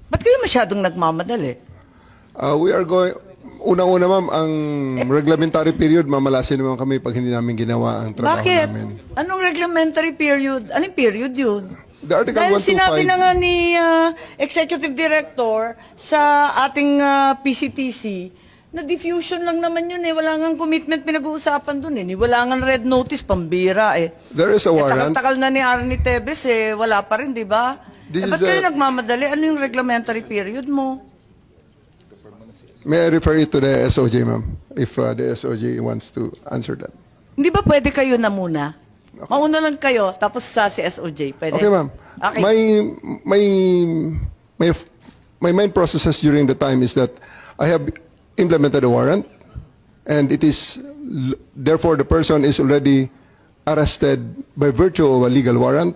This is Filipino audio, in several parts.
Ba't kayo masyadong nagmamadali? We are going, unang-una ma'am, ang reglementary period, mamalasin naman kami pag hindi namin ginawa ang trabaho Bakit? namin. Anong reglementary period? Anong period yun? The Article Dahil 125 sinabi na nga ni Executive Director sa ating PCTC, na diffusion lang naman yun eh. Wala nga commitment pinag-uusapan dun eh. Wala nga red notice, pambira eh. There is a warrant. Takal-takal na ni Arnie Tevez eh. Wala pa rin, di ba? Ba't kayo nagmamadali? Ano yung reglementary period mo? May I refer you to the SOJ, ma'am, if the SOJ wants to answer that. Hindi ba pwede kayo na muna? Mauna lang kayo, tapos si SOJ. Pwede? Okay, ma'am. Okay. My main processes during the time is that I have implemented a warrant, and it is therefore the person is already arrested by virtue of a legal warrant,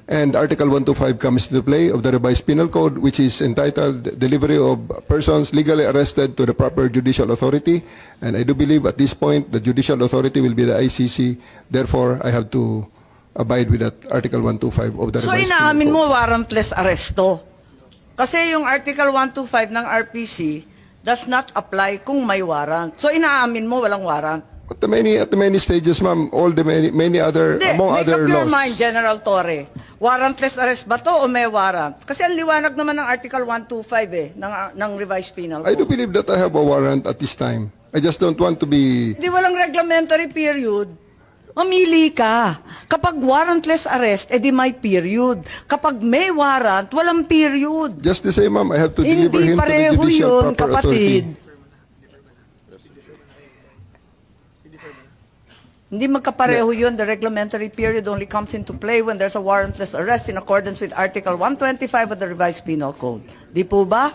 and Article 125 comes into play of the revised penal code, which is entitled delivery of persons legally arrested to the proper judicial authority, and I do believe at this point the judicial authority will be the ICC. Therefore, I have to abide with that Article 125 of the So revised inaamin penal mo code. warrantless arresto. Kasi yung Article 125 ng RPC does not apply kung may warrant. So inaamin mo walang warrant. At the many stages, ma'am, all the many other, Hindi, among make other up your laws. mind, General Torre. Warrantless arrest ba to o may warrant? Kasi ang liwanag naman ng Article 125 eh, ng revised penal I do code. believe that I have a warrant at this time. I just don't want to be... Hindi walang reglementary period. Mamili ka. Kapag warrantless arrest, edi may period. Kapag may warrant, walang period. Just the same, ma'am, I have to deliver Hindi him to the pareho judicial yun, proper kapatid. authority. Hindi magkapareho yun. The reglementary period only comes into play when there's a warrantless arrest in accordance with Article 125 of the revised penal code. Di po ba?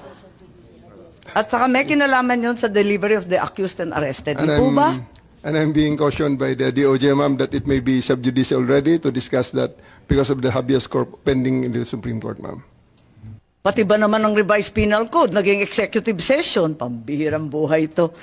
At saka may kinalaman yun sa delivery of the accused and arrested. Di po ba? And I'm being cautioned by the DOJ, ma'am, that it may be sub judice already to discuss that because of the habeas corpus pending in the Supreme Court, ma'am. Pati ba naman ng revised penal code, naging executive session? Pambihirang buhay ito.